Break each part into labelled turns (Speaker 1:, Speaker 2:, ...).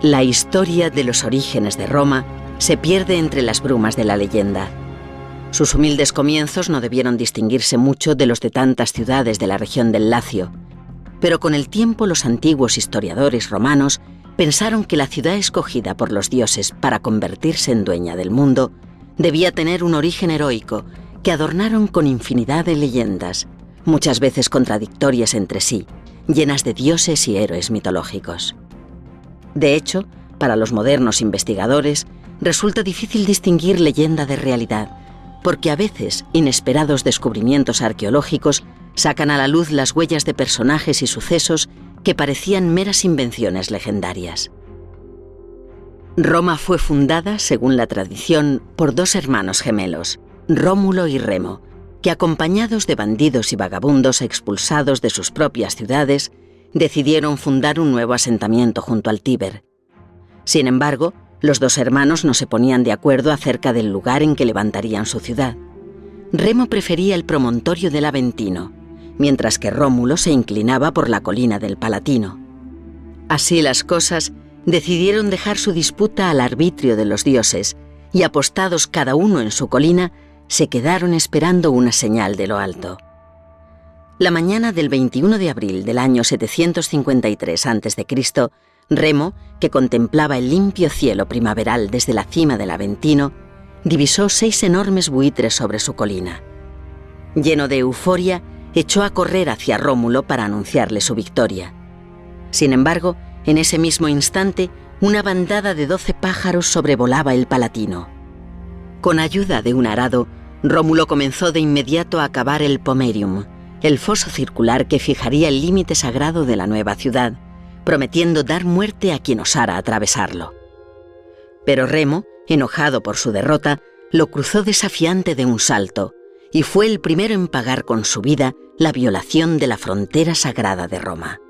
Speaker 1: La historia de los orígenes de Roma se pierde entre las brumas de la leyenda. Sus humildes comienzos no debieron distinguirse mucho de los de tantas ciudades de la región del Lacio, pero con el tiempo los antiguos historiadores romanos pensaron que la ciudad escogida por los dioses para convertirse en dueña del mundo debía tener un origen heroico que adornaron con infinidad de leyendas, muchas veces contradictorias entre sí, llenas de dioses y héroes mitológicos. De hecho, para los modernos investigadores, resulta difícil distinguir leyenda de realidad, porque a veces inesperados descubrimientos arqueológicos sacan a la luz las huellas de personajes y sucesos que parecían meras invenciones legendarias. Roma fue fundada, según la tradición, por dos hermanos gemelos, Rómulo y Remo, que acompañados de bandidos y vagabundos expulsados de sus propias ciudades, decidieron fundar un nuevo asentamiento junto al Tíber. Sin embargo, los dos hermanos no se ponían de acuerdo acerca del lugar en que levantarían su ciudad. Remo prefería el promontorio del Aventino, mientras que Rómulo se inclinaba por la colina del Palatino. Así las cosas, decidieron dejar su disputa al arbitrio de los dioses y, apostados cada uno en su colina, se quedaron esperando una señal de lo alto. La mañana del 21 de abril del año 753 a.C., Remo, que contemplaba el limpio cielo primaveral desde la cima del Aventino, divisó 6 enormes buitres sobre su colina. Lleno de euforia, echó a correr hacia Rómulo para anunciarle su victoria. Sin embargo, en ese mismo instante, una bandada de 12 pájaros sobrevolaba el Palatino. Con ayuda de un arado, Rómulo comenzó de inmediato a cavar el Pomerium, el foso circular que fijaría el límite sagrado de la nueva ciudad, prometiendo dar muerte a quien osara atravesarlo. Pero Remo, enojado por su derrota, lo cruzó desafiante de un salto y fue el primero en pagar con su vida la violación de la frontera sagrada de Roma.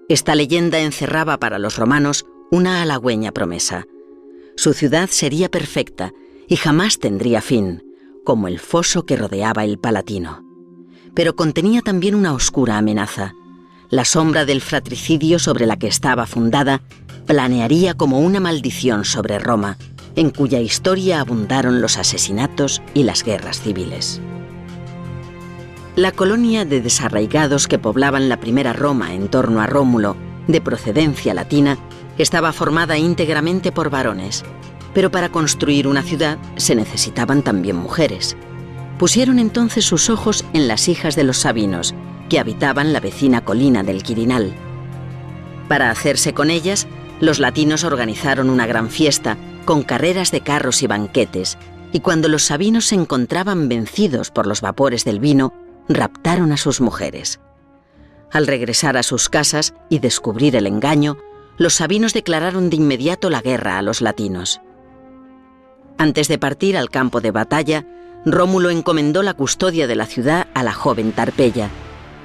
Speaker 1: Esta leyenda encerraba para los romanos una halagüeña promesa. Su ciudad sería perfecta y jamás tendría fin, como el foso que rodeaba el Palatino. Pero contenía también una oscura amenaza. La sombra del fratricidio sobre la que estaba fundada planearía como una maldición sobre Roma, en cuya historia abundaron los asesinatos y las guerras civiles. La colonia de desarraigados que poblaban la primera Roma en torno a Rómulo, de procedencia latina, estaba formada íntegramente por varones, pero para construir una ciudad se necesitaban también mujeres. Pusieron entonces sus ojos en las hijas de los sabinos, que habitaban la vecina colina del Quirinal. Para hacerse con ellas, los latinos organizaron una gran fiesta, con carreras de carros y banquetes, y cuando los sabinos se encontraban vencidos por los vapores del vino, raptaron a sus mujeres. Al regresar a sus casas y descubrir el engaño, los sabinos declararon de inmediato la guerra a los latinos. Antes de partir al campo de batalla, Rómulo encomendó la custodia de la ciudad a la joven Tarpeya,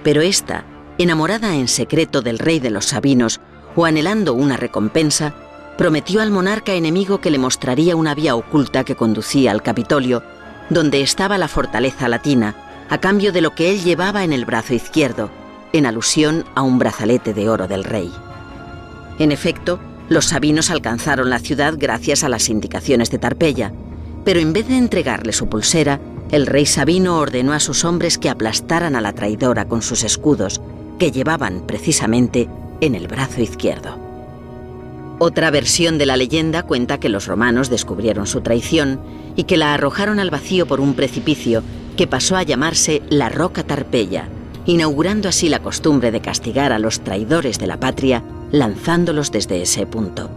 Speaker 1: pero ésta, enamorada en secreto del rey de los sabinos o anhelando una recompensa, prometió al monarca enemigo que le mostraría una vía oculta que conducía al Capitolio, donde estaba la fortaleza latina, a cambio de lo que él llevaba en el brazo izquierdo, en alusión a un brazalete de oro del rey. En efecto, los sabinos alcanzaron la ciudad gracias a las indicaciones de Tarpeya, pero en vez de entregarle su pulsera, el rey sabino ordenó a sus hombres que aplastaran a la traidora con sus escudos, que llevaban precisamente en el brazo izquierdo. Otra versión de la leyenda cuenta que los romanos descubrieron su traición y que la arrojaron al vacío por un precipicio que pasó a llamarse la Roca Tarpeya, inaugurando así la costumbre de castigar a los traidores de la patria lanzándolos desde ese punto.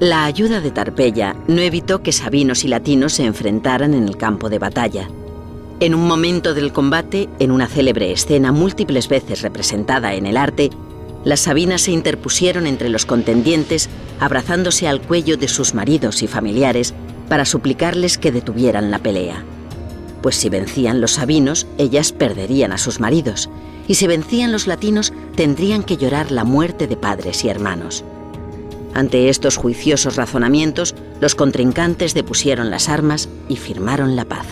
Speaker 1: La ayuda de Tarpeya no evitó que sabinos y latinos se enfrentaran en el campo de batalla. En un momento del combate, en una célebre escena múltiples veces representada en el arte, las sabinas se interpusieron entre los contendientes, abrazándose al cuello de sus maridos y familiares para suplicarles que detuvieran la pelea. Pues si vencían los sabinos, ellas perderían a sus maridos, y si vencían los latinos, tendrían que llorar la muerte de padres y hermanos. Ante estos juiciosos razonamientos, los contrincantes depusieron las armas y firmaron la paz.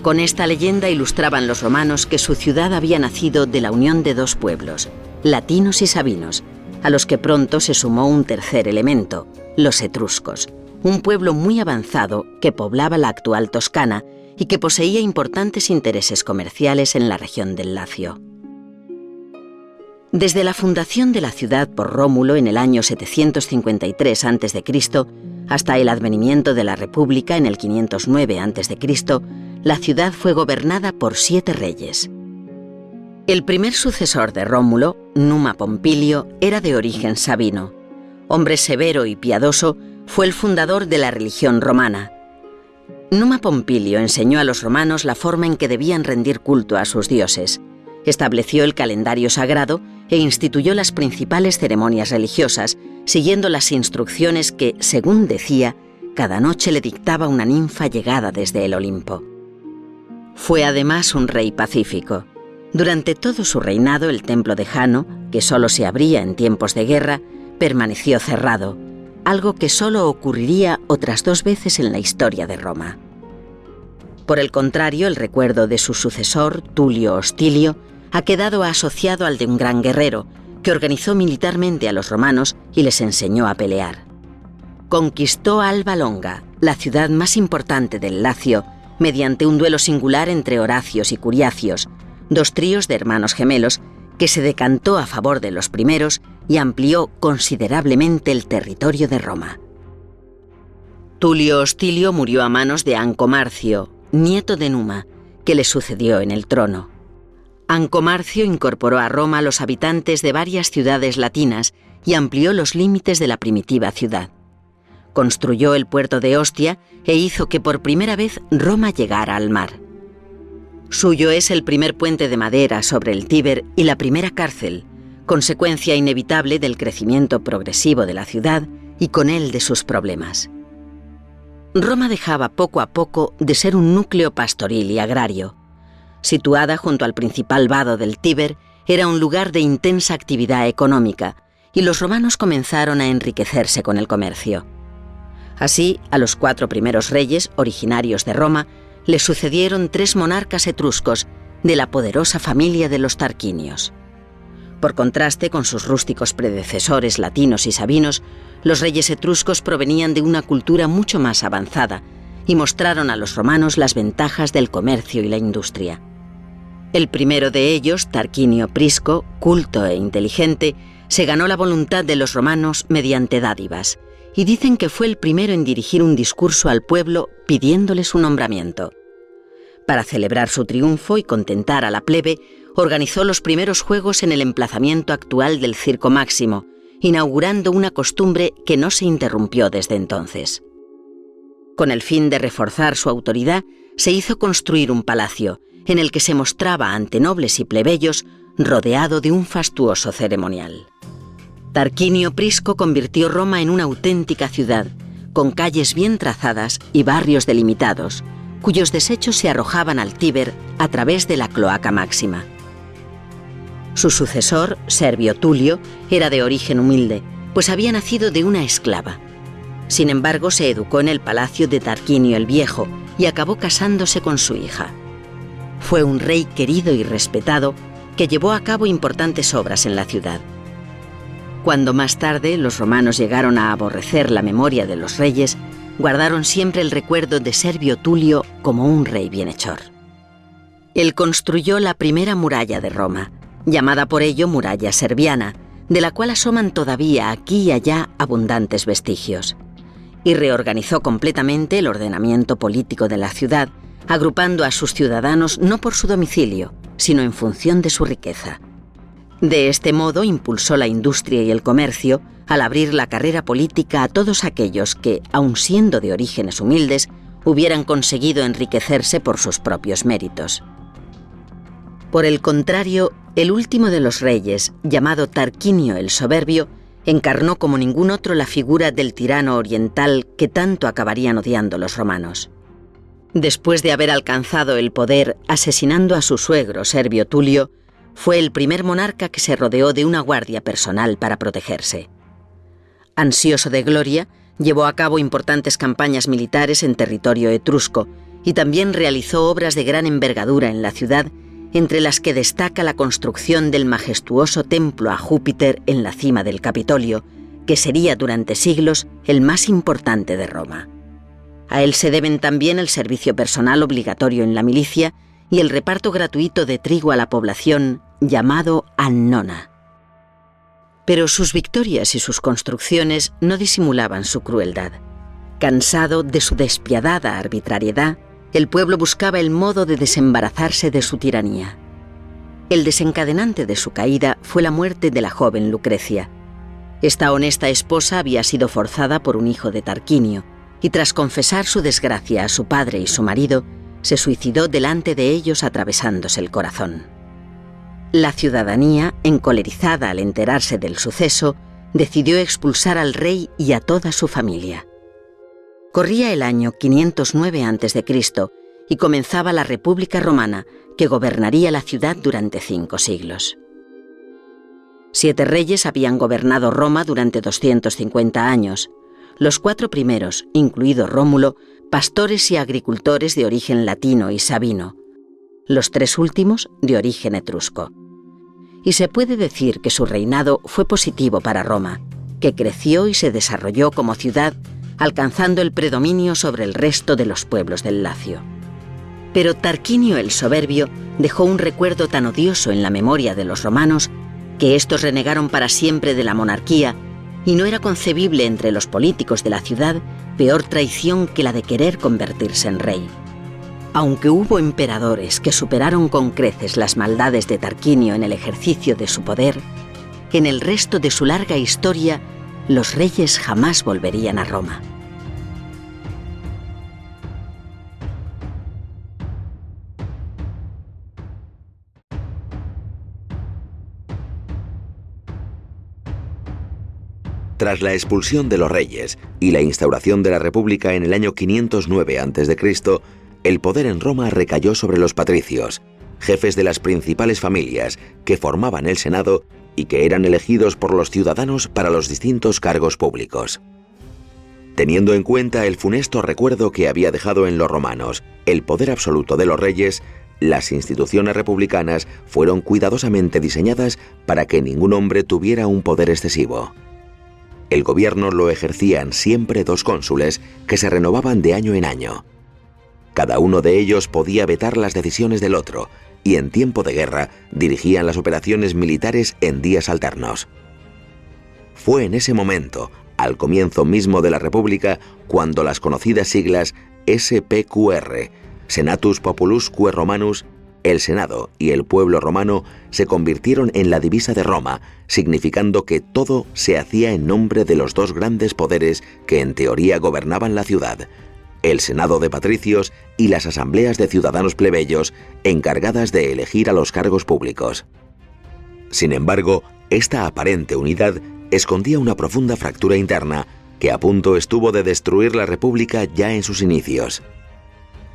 Speaker 1: Con esta leyenda ilustraban los romanos que su ciudad había nacido de la unión de dos pueblos, latinos y sabinos, a los que pronto se sumó un tercer elemento, los etruscos, un pueblo muy avanzado que poblaba la actual Toscana y que poseía importantes intereses comerciales en la región del Lacio. Desde la fundación de la ciudad por Rómulo en el año 753 a.C. hasta el advenimiento de la República en el 509 a.C., la ciudad fue gobernada por 7 reyes. El primer sucesor de Rómulo, Numa Pompilio, era de origen sabino. Hombre severo y piadoso, fue el fundador de la religión romana. Numa Pompilio enseñó a los romanos la forma en que debían rendir culto a sus dioses. Estableció el calendario sagrado e instituyó las principales ceremonias religiosas, siguiendo las instrucciones que, según decía, cada noche le dictaba una ninfa llegada desde el Olimpo. Fue además un rey pacífico. Durante todo su reinado, el templo de Jano, que solo se abría en tiempos de guerra, permaneció cerrado, algo que solo ocurriría otras 2 veces en la historia de Roma. Por el contrario, el recuerdo de su sucesor, Tulio Hostilio, ha quedado asociado al de un gran guerrero que organizó militarmente a los romanos y les enseñó a pelear. Conquistó Alba Longa, la ciudad más importante del Lacio, mediante un duelo singular entre Horacios y Curiacios, 2 tríos de hermanos gemelos, que se decantó a favor de los primeros y amplió considerablemente el territorio de Roma. Tulio Hostilio murió a manos de Anco Marcio, nieto de Numa, que le sucedió en el trono. Anco Marcio incorporó a Roma a los habitantes de varias ciudades latinas y amplió los límites de la primitiva ciudad. Construyó el puerto de Ostia e hizo que por primera vez Roma llegara al mar. Suyo es el primer puente de madera sobre el Tíber y la primera cárcel, consecuencia inevitable del crecimiento progresivo de la ciudad y con él de sus problemas. Roma dejaba poco a poco de ser un núcleo pastoril y agrario. Situada junto al principal vado del Tíber, era un lugar de intensa actividad económica y los romanos comenzaron a enriquecerse con el comercio. Así, a los 4 primeros reyes originarios de Roma le sucedieron 3 monarcas etruscos de la poderosa familia de los Tarquinios. Por contraste con sus rústicos predecesores latinos y sabinos, los reyes etruscos provenían de una cultura mucho más avanzada y mostraron a los romanos las ventajas del comercio y la industria. El primero de ellos, Tarquinio Prisco, culto e inteligente, se ganó la voluntad de los romanos mediante dádivas, y dicen que fue el primero en dirigir un discurso al pueblo pidiéndole su nombramiento. Para celebrar su triunfo y contentar a la plebe, organizó los primeros juegos en el emplazamiento actual del Circo Máximo, inaugurando una costumbre que no se interrumpió desde entonces. Con el fin de reforzar su autoridad, se hizo construir un palacio, en el que se mostraba ante nobles y plebeyos rodeado de un fastuoso ceremonial. Tarquinio Prisco convirtió Roma en una auténtica ciudad, con calles bien trazadas y barrios delimitados, cuyos desechos se arrojaban al Tíber a través de la cloaca máxima. Su sucesor, Servio Tulio, era de origen humilde, pues había nacido de una esclava. Sin embargo, se educó en el palacio de Tarquinio el Viejo y acabó casándose con su hija. Fue un rey querido y respetado que llevó a cabo importantes obras en la ciudad. Cuando más tarde los romanos llegaron a aborrecer la memoria de los reyes, guardaron siempre el recuerdo de Servio Tulio como un rey bienhechor. Él construyó la primera muralla de Roma, llamada por ello Muralla Serviana, de la cual asoman todavía aquí y allá abundantes vestigios, y reorganizó completamente el ordenamiento político de la ciudad, agrupando a sus ciudadanos no por su domicilio, sino en función de su riqueza. De este modo impulsó la industria y el comercio al abrir la carrera política a todos aquellos que, aun siendo de orígenes humildes, hubieran conseguido enriquecerse por sus propios méritos. Por el contrario, el último de los reyes, llamado Tarquinio el Soberbio, encarnó como ningún otro la figura del tirano oriental que tanto acabarían odiando los romanos. Después de haber alcanzado el poder asesinando a su suegro Servio Tulio, fue el primer monarca que se rodeó de una guardia personal para protegerse. Ansioso de gloria, llevó a cabo importantes campañas militares en territorio etrusco y también realizó obras de gran envergadura en la ciudad, entre las que destaca la construcción del majestuoso templo a Júpiter en la cima del Capitolio, que sería durante siglos el más importante de Roma. A él se deben también el servicio personal obligatorio en la milicia y el reparto gratuito de trigo a la población, llamado annona. Pero sus victorias y sus construcciones no disimulaban su crueldad. Cansado de su despiadada arbitrariedad, el pueblo buscaba el modo de desembarazarse de su tiranía. El desencadenante de su caída fue la muerte de la joven Lucrecia. Esta honesta esposa había sido forzada por un hijo de Tarquinio, y tras confesar su desgracia a su padre y su marido, se suicidó delante de ellos atravesándose el corazón. La ciudadanía, encolerizada al enterarse del suceso, decidió expulsar al rey y a toda su familia. Corría el año 509 a.C. y comenzaba la República Romana, que gobernaría la ciudad durante 5 siglos. 7 reyes habían gobernado Roma durante 250 años. Los 4 primeros, incluido Rómulo, pastores y agricultores de origen latino y sabino. Los 3 últimos, de origen etrusco. Y se puede decir que su reinado fue positivo para Roma, que creció y se desarrolló como ciudad, alcanzando el predominio sobre el resto de los pueblos del Lacio. Pero Tarquinio el Soberbio dejó un recuerdo tan odioso en la memoria de los romanos que estos renegaron para siempre de la monarquía, y no era concebible entre los políticos de la ciudad peor traición que la de querer convertirse en rey. Aunque hubo emperadores que superaron con creces las maldades de Tarquinio en el ejercicio de su poder, en el resto de su larga historia, los reyes jamás volverían a Roma.
Speaker 2: Tras la expulsión de los reyes y la instauración de la República en el año 509 a.C., el poder en Roma recayó sobre los patricios, jefes de las principales familias que formaban el Senado y que eran elegidos por los ciudadanos para los distintos cargos públicos. Teniendo en cuenta el funesto recuerdo que había dejado en los romanos el poder absoluto de los reyes, las instituciones republicanas fueron cuidadosamente diseñadas para que ningún hombre tuviera un poder excesivo. El gobierno lo ejercían siempre 2 cónsules que se renovaban de año en año. Cada uno de ellos podía vetar las decisiones del otro y en tiempo de guerra dirigían las operaciones militares en días alternos. Fue en ese momento, al comienzo mismo de la República, cuando las conocidas siglas SPQR, Senatus Populusque Romanus, el Senado y el pueblo romano, se convirtieron en la divisa de Roma, significando que todo se hacía en nombre de los 2 grandes poderes que en teoría gobernaban la ciudad, el Senado de patricios y las asambleas de ciudadanos plebeyos encargadas de elegir a los cargos públicos. Sin embargo, esta aparente unidad escondía una profunda fractura interna que a punto estuvo de destruir la República ya en sus inicios.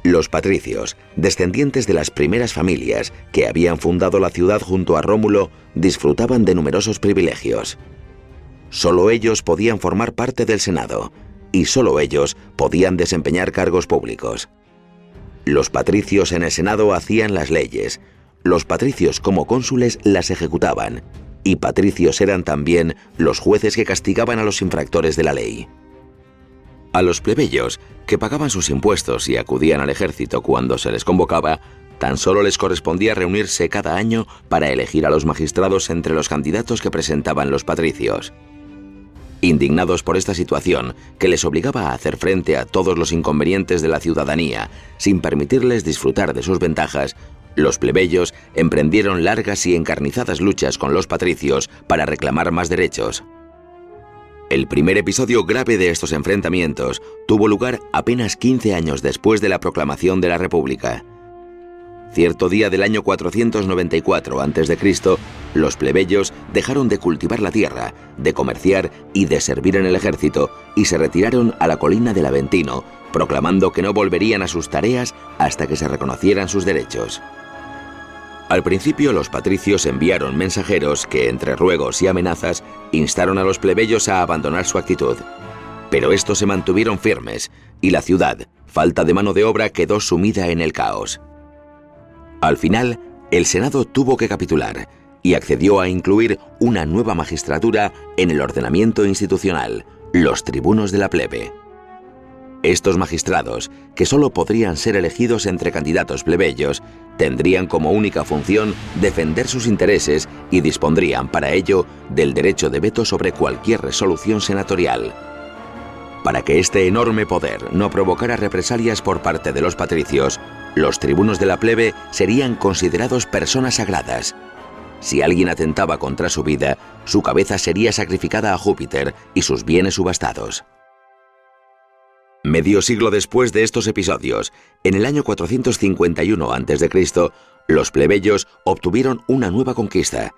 Speaker 2: Los patricios, descendientes de las primeras familias que habían fundado la ciudad junto a Rómulo, disfrutaban de numerosos privilegios. Solo ellos podían formar parte del Senado, y solo ellos podían desempeñar cargos públicos. Los patricios en el Senado hacían las leyes, los patricios como cónsules las ejecutaban, y patricios eran también los jueces que castigaban a los infractores de la ley. A los plebeyos, que pagaban sus impuestos y acudían al ejército cuando se les convocaba, tan solo les correspondía reunirse cada año para elegir a los magistrados entre los candidatos que presentaban los patricios. Indignados por esta situación, que les obligaba a hacer frente a todos los inconvenientes de la ciudadanía, sin permitirles disfrutar de sus ventajas, los plebeyos emprendieron largas y encarnizadas luchas con los patricios para reclamar más derechos. El primer episodio grave de estos enfrentamientos tuvo lugar apenas 15 años después de la proclamación de la República. Cierto día del año 494 a.C., los plebeyos dejaron de cultivar la tierra, de comerciar y de servir en el ejército y se retiraron a la colina del Aventino, proclamando que no volverían a sus tareas hasta que se reconocieran sus derechos. Al principio, los patricios enviaron mensajeros que, entre ruegos y amenazas, instaron a los plebeyos a abandonar su actitud. Pero estos se mantuvieron firmes, y la ciudad, falta de mano de obra, quedó sumida en el caos. Al final, el Senado tuvo que capitular y accedió a incluir una nueva magistratura en el ordenamiento institucional, los tribunos de la plebe. Estos magistrados, que solo podrían ser elegidos entre candidatos plebeyos, tendrían como única función defender sus intereses y dispondrían para ello del derecho de veto sobre cualquier resolución senatorial. Para que este enorme poder no provocara represalias por parte de los patricios, los tribunos de la plebe serían considerados personas sagradas. Si alguien atentaba contra su vida, su cabeza sería sacrificada a Júpiter y sus bienes subastados. Medio siglo después de estos episodios, en el año 451 a.C., los plebeyos obtuvieron una nueva conquista.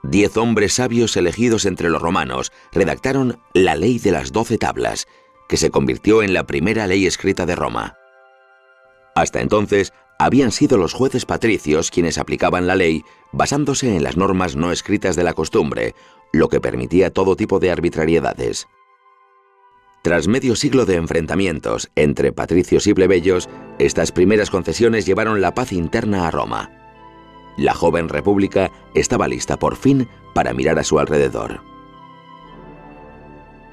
Speaker 2: 10 hombres sabios elegidos entre los romanos redactaron la Ley de las 12 Tablas, que se convirtió en la primera ley escrita de Roma. Hasta entonces, habían sido los jueces patricios quienes aplicaban la ley basándose en las normas no escritas de la costumbre, lo que permitía todo tipo de arbitrariedades. Tras medio siglo de enfrentamientos entre patricios y plebeyos, estas primeras concesiones llevaron la paz interna a Roma. La joven república estaba lista por fin para mirar a su alrededor.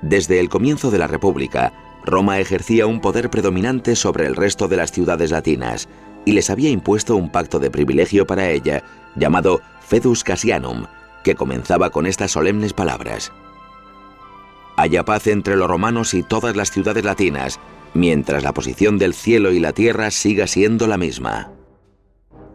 Speaker 2: Desde el comienzo de la república, Roma ejercía un poder predominante sobre el resto de las ciudades latinas y les había impuesto un pacto de privilegio para ella llamado Fidus Cassianum, que comenzaba con estas solemnes palabras: haya paz entre los romanos y todas las ciudades latinas, mientras la posición del cielo y la tierra siga siendo la misma.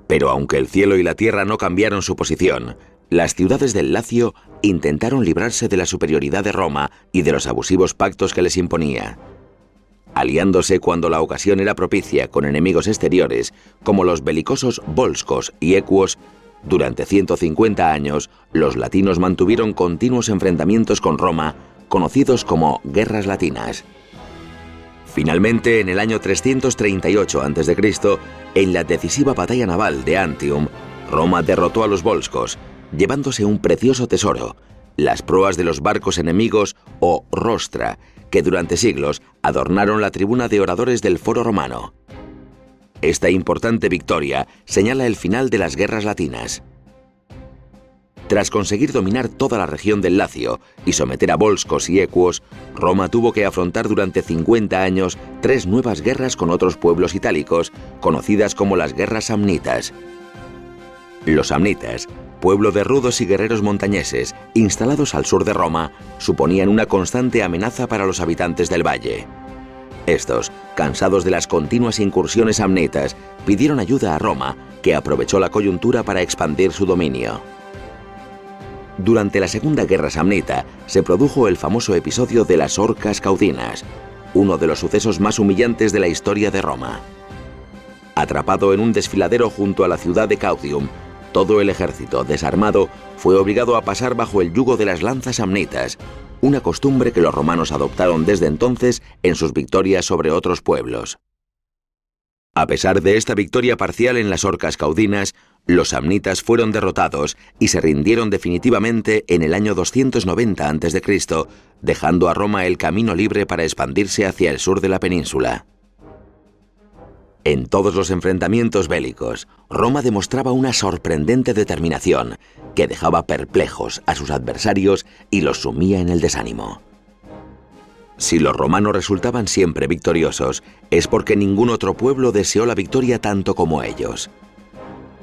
Speaker 2: Pero aunque el cielo y la tierra no cambiaron su posición, las ciudades del Lacio intentaron librarse de la superioridad de Roma y de los abusivos pactos que les imponía. Aliándose cuando la ocasión era propicia con enemigos exteriores, como los belicosos volscos y equos, durante 150 años los latinos mantuvieron continuos enfrentamientos con Roma, conocidos como Guerras Latinas. Finalmente, en el año 338 a.C., en la decisiva batalla naval de Antium, Roma derrotó a los volscos, llevándose un precioso tesoro, las proas de los barcos enemigos o rostra, que durante siglos adornaron la tribuna de oradores del Foro Romano. Esta importante victoria señala el final de las Guerras Latinas. Tras conseguir dominar toda la región del Lacio y someter a volscos y equos, Roma tuvo que afrontar durante 50 años 3 nuevas guerras con otros pueblos itálicos, conocidas como las Guerras Samnitas. Los samnitas, pueblo de rudos y guerreros montañeses instalados al sur de Roma, suponían una constante amenaza para los habitantes del valle. Estos, cansados de las continuas incursiones samnitas, pidieron ayuda a Roma, que aprovechó la coyuntura para expandir su dominio. Durante la Segunda Guerra Samnita se produjo el famoso episodio de las Orcas Caudinas, uno de los sucesos más humillantes de la historia de Roma. Atrapado en un desfiladero junto a la ciudad de Caudium, todo el ejército, desarmado, fue obligado a pasar bajo el yugo de las lanzas samnitas, una costumbre que los romanos adoptaron desde entonces en sus victorias sobre otros pueblos. A pesar de esta victoria parcial en las Orcas Caudinas, los samnitas fueron derrotados y se rindieron definitivamente en el año 290 a.C., dejando a Roma el camino libre para expandirse hacia el sur de la península. En todos los enfrentamientos bélicos, Roma demostraba una sorprendente determinación que dejaba perplejos a sus adversarios y los sumía en el desánimo. Si los romanos resultaban siempre victoriosos, es porque ningún otro pueblo deseó la victoria tanto como ellos.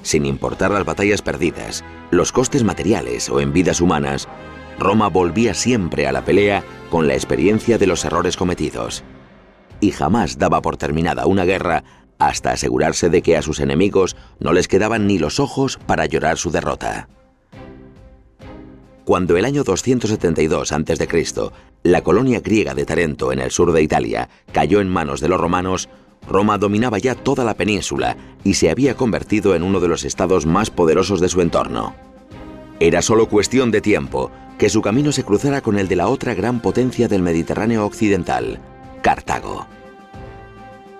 Speaker 2: Sin importar las batallas perdidas, los costes materiales o en vidas humanas, Roma volvía siempre a la pelea con la experiencia de los errores cometidos. Y jamás daba por terminada una guerra hasta asegurarse de que a sus enemigos no les quedaban ni los ojos para llorar su derrota. Cuando el año 272 a.C., la colonia griega de Tarento en el sur de Italia cayó en manos de los romanos, Roma dominaba ya toda la península y se había convertido en uno de los estados más poderosos de su entorno. Era solo cuestión de tiempo que su camino se cruzara con el de la otra gran potencia del Mediterráneo occidental, Cartago.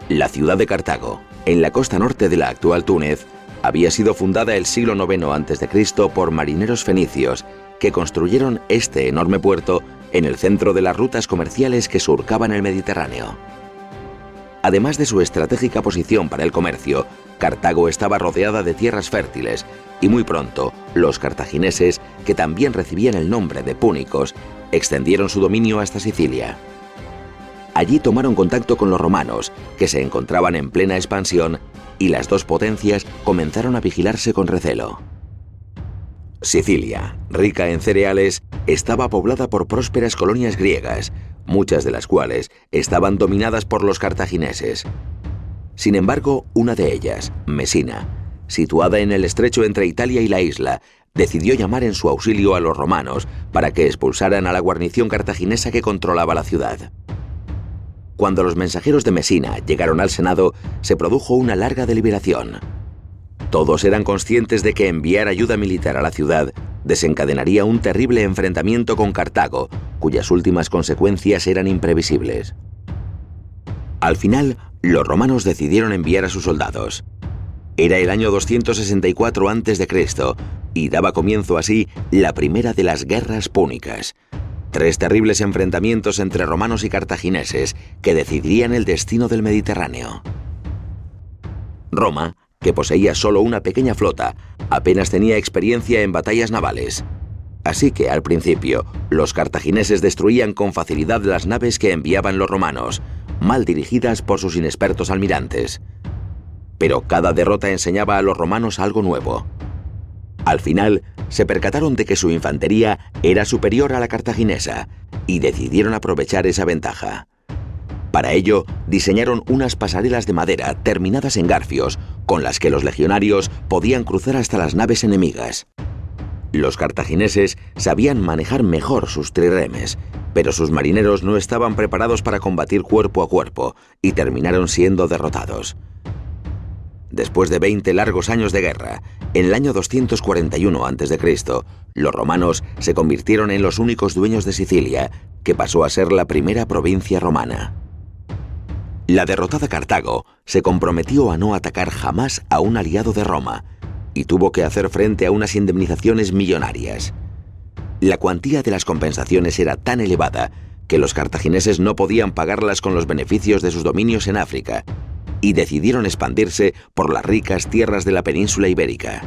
Speaker 2: La ciudad de Cartago, en la costa norte de la actual Túnez, había sido fundada el siglo IX a.C. por marineros fenicios que construyeron este enorme puerto en el centro de las rutas comerciales que surcaban el Mediterráneo. Además de su estratégica posición para el comercio, Cartago estaba rodeada de tierras fértiles y muy pronto los cartagineses, que también recibían el nombre de púnicos, extendieron su dominio hasta Sicilia. Allí tomaron contacto con los romanos, que se encontraban en plena expansión, y las dos potencias comenzaron a vigilarse con recelo. Sicilia, rica en cereales, estaba poblada por prósperas colonias griegas, muchas de las cuales estaban dominadas por los cartagineses. Sin embargo, una de ellas, Mesina, situada en el estrecho entre Italia y la isla, decidió llamar en su auxilio a los romanos para que expulsaran a la guarnición cartaginesa que controlaba la ciudad. Cuando los mensajeros de Mesina llegaron al Senado, se produjo una larga deliberación. Todos eran conscientes de que enviar ayuda militar a la ciudad desencadenaría un terrible enfrentamiento con Cartago, cuyas últimas consecuencias eran imprevisibles. Al final, los romanos decidieron enviar a sus soldados. Era el año 264 a.C. y daba comienzo así la primera de las guerras púnicas. 3 terribles enfrentamientos entre romanos y cartagineses que decidirían el destino del Mediterráneo. Roma, que poseía solo una pequeña flota, apenas tenía experiencia en batallas navales. Así que, al principio, los cartagineses destruían con facilidad las naves que enviaban los romanos, mal dirigidas por sus inexpertos almirantes. Pero cada derrota enseñaba a los romanos algo nuevo. Al final, se percataron de que su infantería era superior a la cartaginesa y decidieron aprovechar esa ventaja. Para ello, diseñaron unas pasarelas de madera terminadas en garfios, con las que los legionarios podían cruzar hasta las naves enemigas. Los cartagineses sabían manejar mejor sus trirremes, pero sus marineros no estaban preparados para combatir cuerpo a cuerpo y terminaron siendo derrotados. Después de 20 largos años de guerra, en el año 241 a.C., los romanos se convirtieron en los únicos dueños de Sicilia, que pasó a ser la primera provincia romana. La derrotada Cartago se comprometió a no atacar jamás a un aliado de Roma y tuvo que hacer frente a unas indemnizaciones millonarias. La cuantía de las compensaciones era tan elevada que los cartagineses no podían pagarlas con los beneficios de sus dominios en África y decidieron expandirse por las ricas tierras de la península ibérica.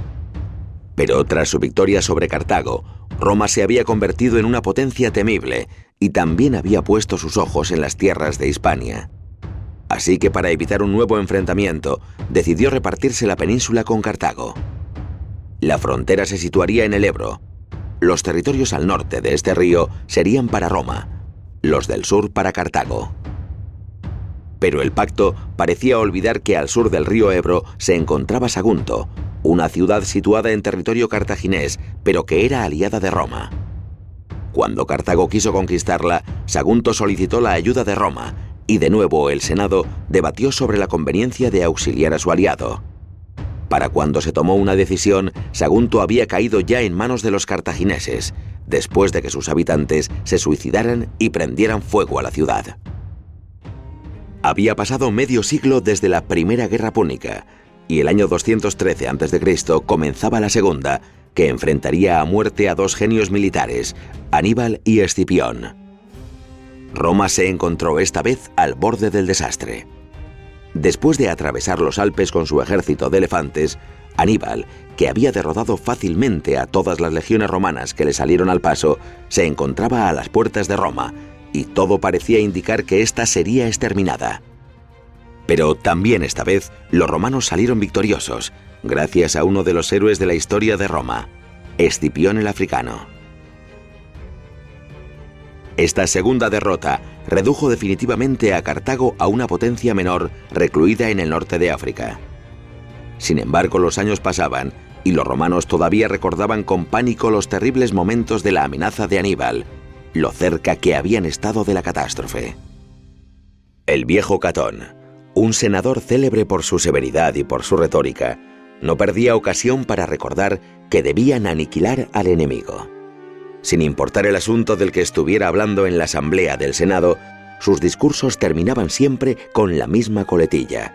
Speaker 2: Pero tras su victoria sobre Cartago, Roma se había convertido en una potencia temible y también había puesto sus ojos en las tierras de Hispania. Así que para evitar un nuevo enfrentamiento, decidió repartirse la península con Cartago. La frontera se situaría en el Ebro. Los territorios al norte de este río serían para Roma, los del sur para Cartago. Pero el pacto parecía olvidar que al sur del río Ebro se encontraba Sagunto, una ciudad situada en territorio cartaginés, pero que era aliada de Roma. Cuando Cartago quiso conquistarla, Sagunto solicitó la ayuda de Roma, y de nuevo el Senado debatió sobre la conveniencia de auxiliar a su aliado. Para cuando se tomó una decisión, Sagunto había caído ya en manos de los cartagineses, después de que sus habitantes se suicidaran y prendieran fuego a la ciudad. Había pasado medio siglo desde la Primera Guerra Púnica, y el año 213 a.C. comenzaba la segunda, que enfrentaría a muerte a 2 genios militares, Aníbal y Escipión. Roma se encontró esta vez al borde del desastre. Después de atravesar los Alpes con su ejército de elefantes, Aníbal, que había derrotado fácilmente a todas las legiones romanas que le salieron al paso, se encontraba a las puertas de Roma, y todo parecía indicar que ésta sería exterminada. Pero también esta vez los romanos salieron victoriosos, gracias a uno de los héroes de la historia de Roma, Escipión el Africano. Esta segunda derrota redujo definitivamente a Cartago a una potencia menor recluida en el norte de África. Sin embargo, los años pasaban y los romanos todavía recordaban con pánico los terribles momentos de la amenaza de Aníbal, lo cerca que habían estado de la catástrofe. El viejo Catón, un senador célebre por su severidad y por su retórica, no perdía ocasión para recordar que debían aniquilar al enemigo. Sin importar el asunto del que estuviera hablando en la asamblea del Senado, sus discursos terminaban siempre con la misma coletilla: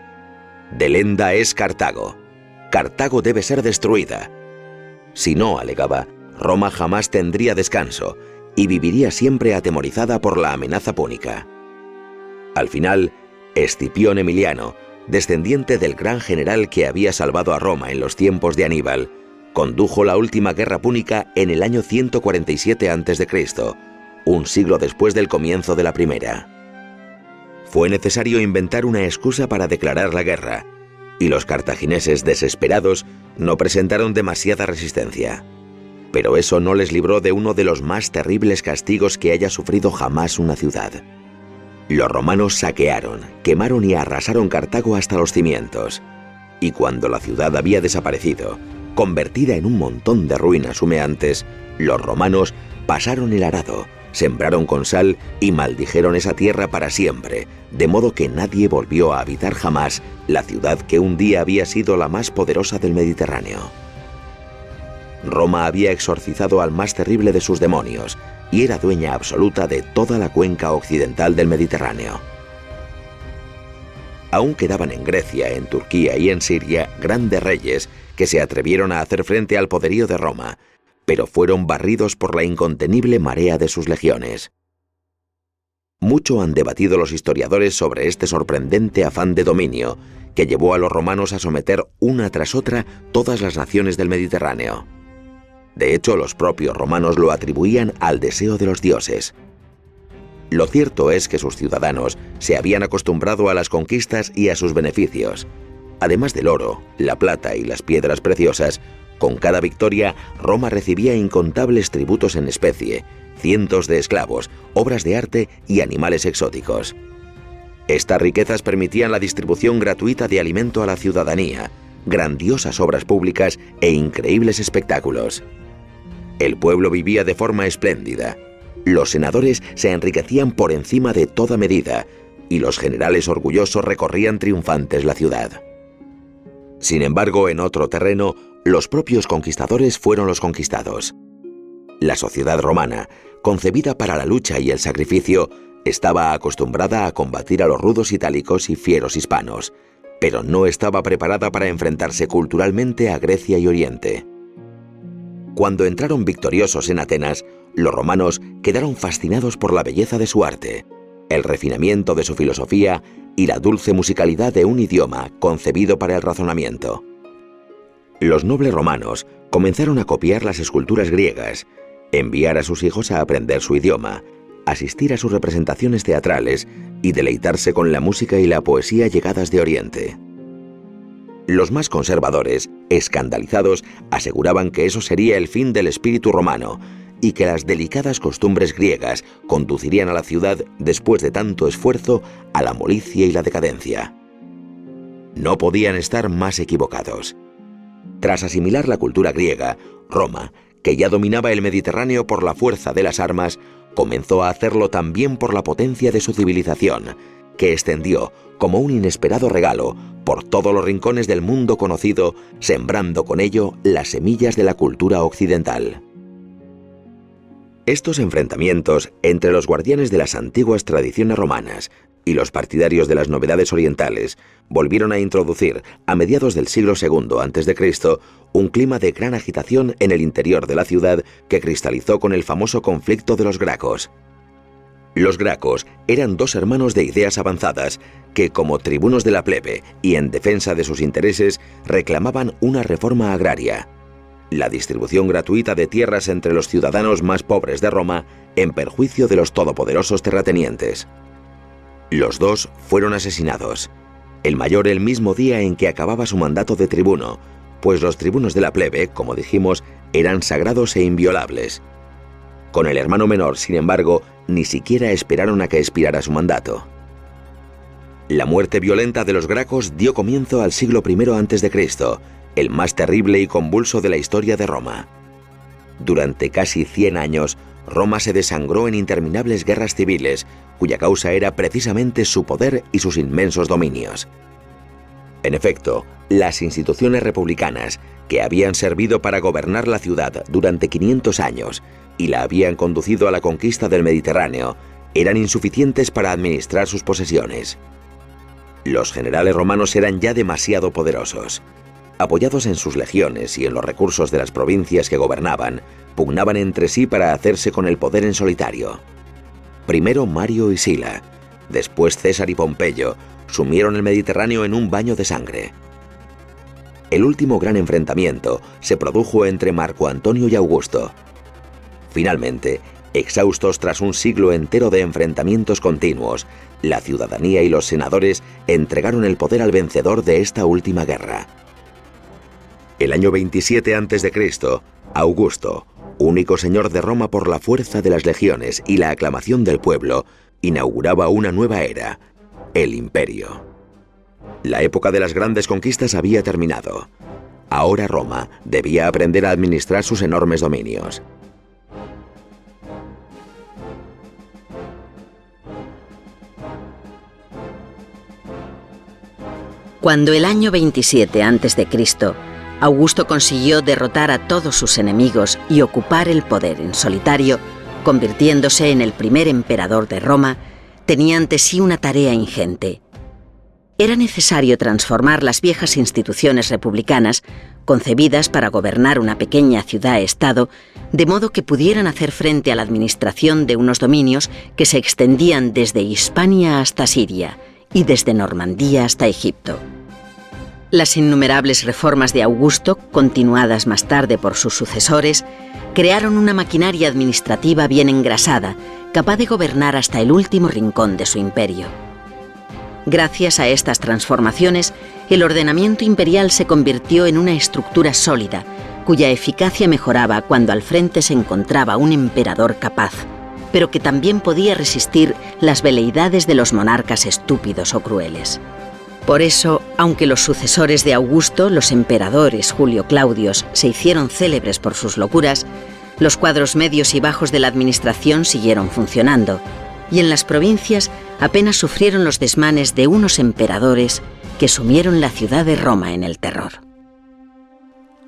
Speaker 2: Delenda es Cartago. Cartago debe ser destruida. Si no, alegaba, Roma jamás tendría descanso y viviría siempre atemorizada por la amenaza púnica. Al final, Escipión Emiliano, descendiente del gran general que había salvado a Roma en los tiempos de Aníbal, condujo la última guerra púnica en el año 147 a.C., un siglo después del comienzo de la primera. Fue necesario inventar una excusa para declarar la guerra, y los cartagineses, desesperados, no presentaron demasiada resistencia. Pero eso no les libró de uno de los más terribles castigos que haya sufrido jamás una ciudad. Los romanos saquearon, quemaron y arrasaron Cartago hasta los cimientos, y cuando la ciudad había desaparecido, convertida en un montón de ruinas humeantes, los romanos pasaron el arado, sembraron con sal y maldijeron esa tierra para siempre, de modo que nadie volvió a habitar jamás la ciudad que un día había sido la más poderosa del Mediterráneo. Roma había exorcizado al más terrible de sus demonios y era dueña absoluta de toda la cuenca occidental del Mediterráneo. Aún quedaban en Grecia, en Turquía y en Siria grandes reyes que se atrevieron a hacer frente al poderío de Roma, pero fueron barridos por la incontenible marea de sus legiones. Mucho han debatido los historiadores sobre este sorprendente afán de dominio que llevó a los romanos a someter una tras otra todas las naciones del Mediterráneo. De hecho, los propios romanos lo atribuían al deseo de los dioses. Lo cierto es que sus ciudadanos se habían acostumbrado a las conquistas y a sus beneficios. Además del oro, la plata y las piedras preciosas, con cada victoria Roma recibía incontables tributos en especie, cientos de esclavos, obras de arte y animales exóticos. Estas riquezas permitían la distribución gratuita de alimento a la ciudadanía, grandiosas obras públicas e increíbles espectáculos. El pueblo vivía de forma espléndida. Los senadores se enriquecían por encima de toda medida y los generales orgullosos recorrían triunfantes la ciudad. Sin embargo, en otro terreno, los propios conquistadores fueron los conquistados. La sociedad romana, concebida para la lucha y el sacrificio, estaba acostumbrada a combatir a los rudos itálicos y fieros hispanos, pero no estaba preparada para enfrentarse culturalmente a Grecia y Oriente. Cuando entraron victoriosos en Atenas, los romanos quedaron fascinados por la belleza de su arte, el refinamiento de su filosofía y la dulce musicalidad de un idioma concebido para el razonamiento. Los nobles romanos comenzaron a copiar las esculturas griegas, enviar a sus hijos a aprender su idioma, asistir a sus representaciones teatrales y deleitarse con la música y la poesía llegadas de Oriente. Los más conservadores, escandalizados, aseguraban que eso sería el fin del espíritu romano y que las delicadas costumbres griegas conducirían a la ciudad, después de tanto esfuerzo, a la molicie y la decadencia. No podían estar más equivocados. Tras asimilar la cultura griega, Roma, que ya dominaba el Mediterráneo por la fuerza de las armas, comenzó a hacerlo también por la potencia de su civilización, que extendió, como un inesperado regalo, por todos los rincones del mundo conocido, sembrando con ello las semillas de la cultura occidental. Estos enfrentamientos entre los guardianes de las antiguas tradiciones romanas y los partidarios de las novedades orientales volvieron a introducir, a mediados del siglo II a.C., un clima de gran agitación en el interior de la ciudad que cristalizó con el famoso conflicto de los gracos. Los gracos eran dos hermanos de ideas avanzadas que, como tribunos de la plebe y en defensa de sus intereses, reclamaban una reforma agraria, la distribución gratuita de tierras entre los ciudadanos más pobres de Roma en perjuicio de los todopoderosos terratenientes. Los dos fueron asesinados, el mayor el mismo día en que acababa su mandato de tribuno, pues los tribunos de la plebe, como dijimos, eran sagrados e inviolables. Con el hermano menor, sin embargo, ni siquiera esperaron a que expirara su mandato. La muerte violenta de los gracos dio comienzo al siglo I a.C., el más terrible y convulso de la historia de Roma. Durante casi 100 años, Roma se desangró en interminables guerras civiles, cuya causa era precisamente su poder y sus inmensos dominios. En efecto, las instituciones republicanas, que habían servido para gobernar la ciudad durante 500 años y la habían conducido a la conquista del Mediterráneo, eran insuficientes para administrar sus posesiones. Los generales romanos eran ya demasiado poderosos. Apoyados en sus legiones y en los recursos de las provincias que gobernaban, pugnaban entre sí para hacerse con el poder en solitario. Primero Mario y Sila, después César y Pompeyo, sumieron el Mediterráneo en un baño de sangre. El último gran enfrentamiento se produjo entre Marco Antonio y Augusto. Finalmente, exhaustos tras un siglo entero de enfrentamientos continuos, la ciudadanía y los senadores entregaron el poder al vencedor de esta última guerra. El año 27 a.C., Augusto, único señor de Roma por la fuerza de las legiones y la aclamación del pueblo, inauguraba una nueva era, el Imperio. La época de las grandes conquistas había terminado. Ahora Roma debía aprender a administrar sus enormes dominios.
Speaker 1: Cuando el año 27 a.C., Augusto consiguió derrotar a todos sus enemigos y ocupar el poder en solitario, convirtiéndose en el primer emperador de Roma, tenía ante sí una tarea ingente. Era necesario transformar las viejas instituciones republicanas, concebidas para gobernar una pequeña ciudad-estado, de modo que pudieran hacer frente a la administración de unos dominios que se extendían desde Hispania hasta Siria y desde Normandía hasta Egipto. Las innumerables reformas de Augusto, continuadas más tarde por sus sucesores, crearon una maquinaria administrativa bien engrasada, capaz de gobernar hasta el último rincón de su imperio. Gracias a estas transformaciones, el ordenamiento imperial se convirtió en una estructura sólida, cuya eficacia mejoraba cuando al frente se encontraba un emperador capaz, pero que también podía resistir las veleidades de los monarcas estúpidos o crueles. Por eso, aunque los sucesores de Augusto, los emperadores Julio Claudios, se hicieron célebres por sus locuras, los cuadros medios y bajos de la administración siguieron funcionando, y en las provincias apenas sufrieron los desmanes de unos emperadores que sumieron la ciudad de Roma en el terror.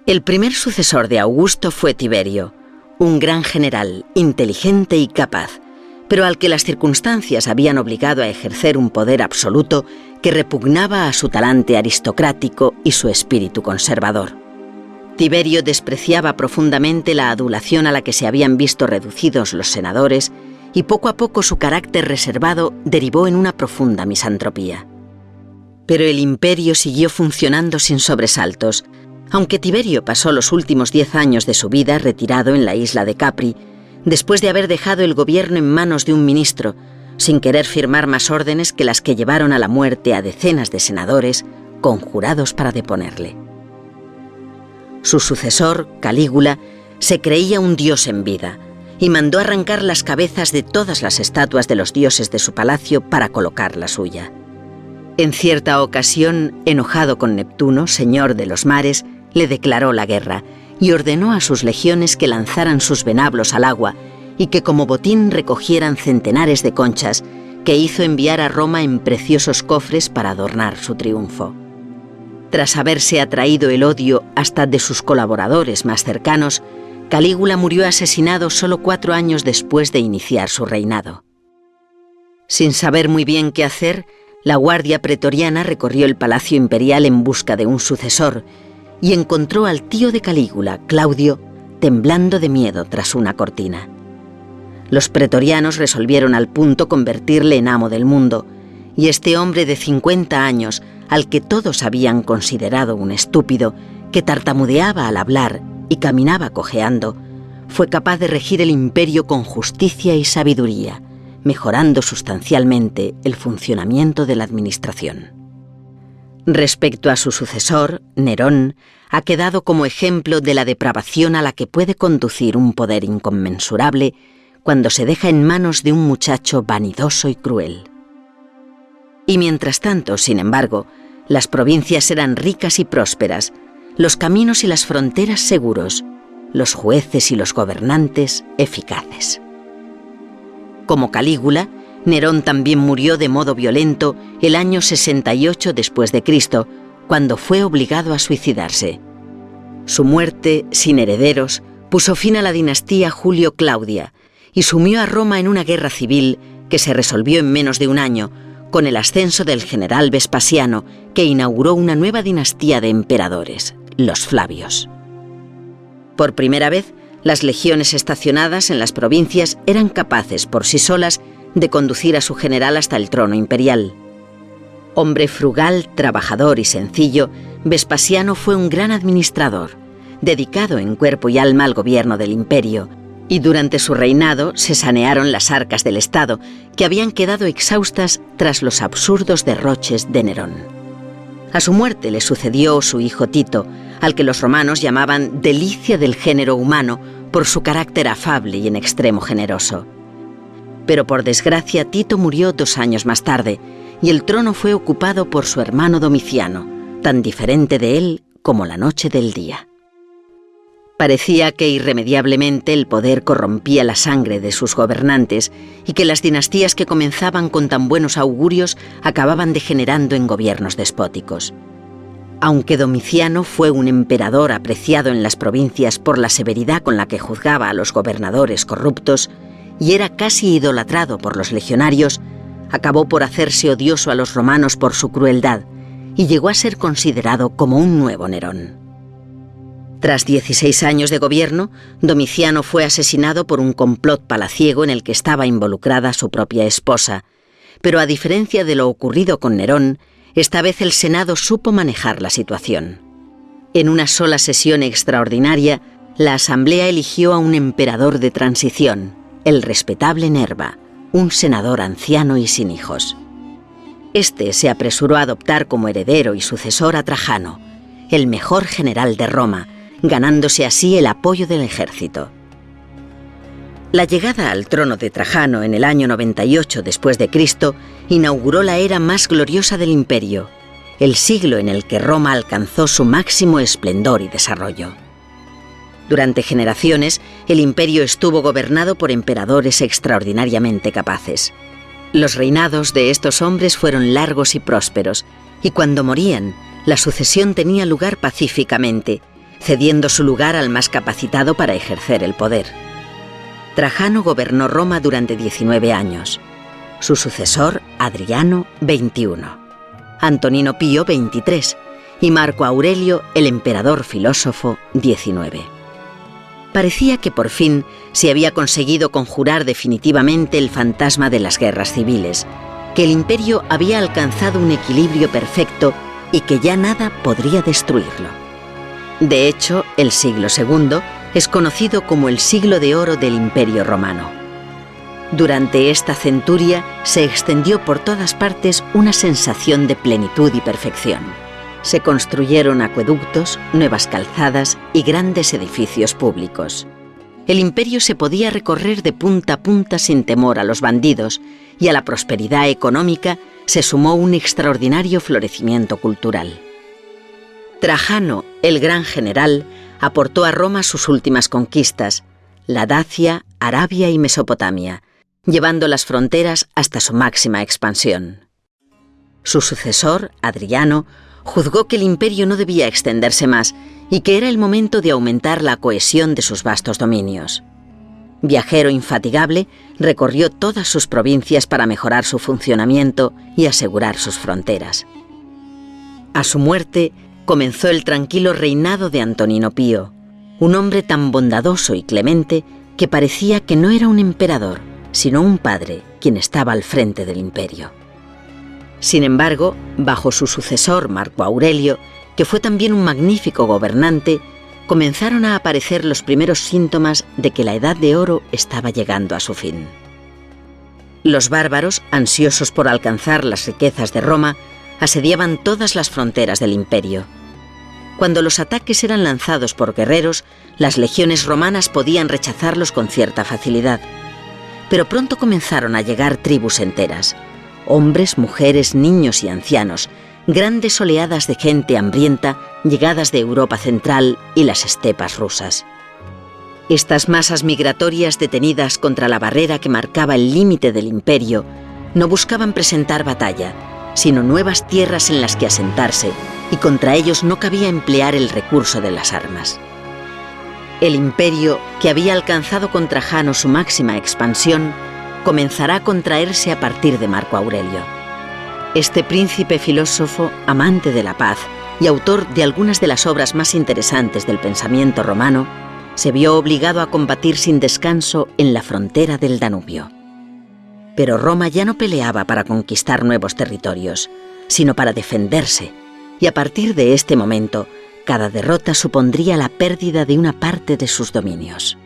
Speaker 1: El primer sucesor de Augusto fue Tiberio, un gran general, inteligente y capaz, pero al que las circunstancias habían obligado a ejercer un poder absoluto que repugnaba a su talante aristocrático y su espíritu conservador. Tiberio despreciaba profundamente la adulación a la que se habían visto reducidos los senadores, y poco a poco su carácter reservado derivó en una profunda misantropía. Pero el imperio siguió funcionando sin sobresaltos, aunque Tiberio pasó los últimos 10 años de su vida retirado en la isla de Capri, después de haber dejado el gobierno en manos de un ministro, sin querer firmar más órdenes que las que llevaron a la muerte a decenas de senadores conjurados para deponerle. Su sucesor, Calígula, se creía un dios en vida y mandó arrancar las cabezas de todas las estatuas de los dioses de su palacio para colocar la suya. En cierta ocasión, enojado con Neptuno, señor de los mares, le declaró la guerra y ordenó a sus legiones que lanzaran sus venablos al agua y que como botín recogieran centenares de conchas que hizo enviar a Roma en preciosos cofres para adornar su triunfo. Tras haberse atraído el odio hasta de sus colaboradores más cercanos, Calígula murió asesinado solo 4 años después de iniciar su reinado. Sin saber muy bien qué hacer, la guardia pretoriana recorrió el palacio imperial en busca de un sucesor y encontró al tío de Calígula, Claudio, temblando de miedo tras una cortina. Los pretorianos resolvieron al punto convertirle en amo del mundo, y este hombre de 50 años, al que todos habían considerado un estúpido, que tartamudeaba al hablar y caminaba cojeando, fue capaz de regir el imperio con justicia y sabiduría, mejorando sustancialmente el funcionamiento de la administración. Respecto a su sucesor, Nerón, ha quedado como ejemplo de la depravación a la que puede conducir un poder inconmensurable cuando se deja en manos de un muchacho vanidoso y cruel. Y mientras tanto, sin embargo, las provincias eran ricas y prósperas, los caminos y las fronteras seguros, los jueces y los gobernantes eficaces. Como Calígula, Nerón también murió de modo violento el año 68 después de Cristo, cuando fue obligado a suicidarse. Su muerte, sin herederos, puso fin a la dinastía Julio-Claudia y sumió a Roma en una guerra civil que se resolvió en menos de un año, con el ascenso del general Vespasiano, que inauguró una nueva dinastía de emperadores, los Flavios. Por primera vez, las legiones estacionadas en las provincias eran capaces por sí solas de conducir a su general hasta el trono imperial. Hombre frugal, trabajador y sencillo, Vespasiano fue un gran administrador, dedicado en cuerpo y alma al gobierno del imperio, y durante su reinado se sanearon las arcas del Estado, que habían quedado exhaustas tras los absurdos derroches de Nerón. A su muerte le sucedió su hijo Tito, al que los romanos llamaban delicia del género humano por su carácter afable y en extremo generoso. Pero por desgracia Tito murió 2 años más tarde, y el trono fue ocupado por su hermano Domiciano, tan diferente de él como la noche del día. Parecía que irremediablemente el poder corrompía la sangre de sus gobernantes y que las dinastías que comenzaban con tan buenos augurios acababan degenerando en gobiernos despóticos. Aunque Domiciano fue un emperador apreciado en las provincias por la severidad con la que juzgaba a los gobernadores corruptos y era casi idolatrado por los legionarios, acabó por hacerse odioso a los romanos por su crueldad y llegó a ser considerado como un nuevo Nerón. Tras 16 años de gobierno, Domiciano fue asesinado por un complot palaciego en el que estaba involucrada su propia esposa, pero a diferencia de lo ocurrido con Nerón, esta vez el Senado supo manejar la situación. En una sola sesión extraordinaria, la Asamblea eligió a un emperador de transición, el respetable Nerva, un senador anciano y sin hijos. Este se apresuró a adoptar como heredero y sucesor a Trajano, el mejor general de Roma, ganándose así el apoyo del ejército. La llegada al trono de Trajano en el año 98 después de Cristo inauguró la era más gloriosa del imperio, el siglo en el que Roma alcanzó su máximo esplendor y desarrollo. Durante generaciones, el imperio estuvo gobernado por emperadores extraordinariamente capaces. Los reinados de estos hombres fueron largos y prósperos, y cuando morían, la sucesión tenía lugar pacíficamente, cediendo su lugar al más capacitado para ejercer el poder. Trajano gobernó Roma durante 19 años. Su sucesor, Adriano, 21. Antonino Pío, 23. Y Marco Aurelio, el emperador filósofo, 19. Parecía que por fin se había conseguido conjurar definitivamente el fantasma de las guerras civiles, que el imperio había alcanzado un equilibrio perfecto y que ya nada podría destruirlo. De hecho, el siglo II es conocido como el siglo de oro del Imperio Romano. Durante esta centuria se extendió por todas partes una sensación de plenitud y perfección. Se construyeron acueductos, nuevas calzadas y grandes edificios públicos. El imperio se podía recorrer de punta a punta sin temor a los bandidos, y a la prosperidad económica se sumó un extraordinario florecimiento cultural. Trajano, el gran general, aportó a Roma sus últimas conquistas, la Dacia, Arabia y Mesopotamia, llevando las fronteras hasta su máxima expansión. Su sucesor, Adriano, juzgó que el imperio no debía extenderse más y que era el momento de aumentar la cohesión de sus vastos dominios. Viajero infatigable, recorrió todas sus provincias para mejorar su funcionamiento y asegurar sus fronteras. A su muerte, comenzó el tranquilo reinado de Antonino Pío, un hombre tan bondadoso y clemente que parecía que no era un emperador, sino un padre quien estaba al frente del imperio. Sin embargo, bajo su sucesor Marco Aurelio, que fue también un magnífico gobernante, comenzaron a aparecer los primeros síntomas de que la Edad de Oro estaba llegando a su fin. Los bárbaros, ansiosos por alcanzar las riquezas de Roma, asediaban todas las fronteras del imperio. Cuando los ataques eran lanzados por guerreros, las legiones romanas podían rechazarlos con cierta facilidad. Pero pronto comenzaron a llegar tribus enteras, hombres, mujeres, niños y ancianos, grandes oleadas de gente hambrienta llegadas de Europa Central y las estepas rusas. Estas masas migratorias detenidas contra la barrera que marcaba el límite del imperio no buscaban presentar batalla, sino nuevas tierras en las que asentarse, y contra ellos no cabía emplear el recurso de las armas. El imperio, que había alcanzado con Trajano su máxima expansión, comenzará a contraerse a partir de Marco Aurelio. Este príncipe filósofo, amante de la paz y autor de algunas de las obras más interesantes del pensamiento romano, se vio obligado a combatir sin descanso en la frontera del Danubio. Pero Roma ya no peleaba para conquistar nuevos territorios. sino para defenderse, y a partir de este momento, cada derrota supondría la pérdida de una parte de sus dominios.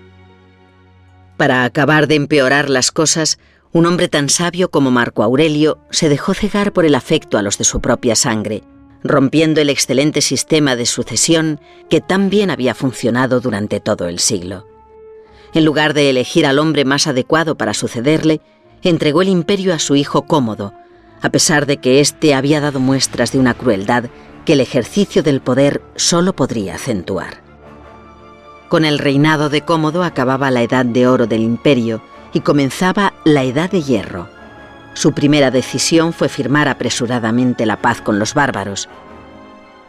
Speaker 1: Para acabar de empeorar las cosas, un hombre tan sabio como Marco Aurelio se dejó cegar por el afecto a los de su propia sangre, rompiendo el excelente sistema de sucesión que tan bien había funcionado durante todo el siglo. En lugar de elegir al hombre más adecuado para sucederle, entregó el imperio a su hijo Cómodo, a pesar de que éste había dado muestras de una crueldad que el ejercicio del poder solo podría acentuar. Con el reinado de Cómodo acababa la edad de oro del imperio y comenzaba la edad de hierro. Su primera decisión fue firmar apresuradamente la paz con los bárbaros.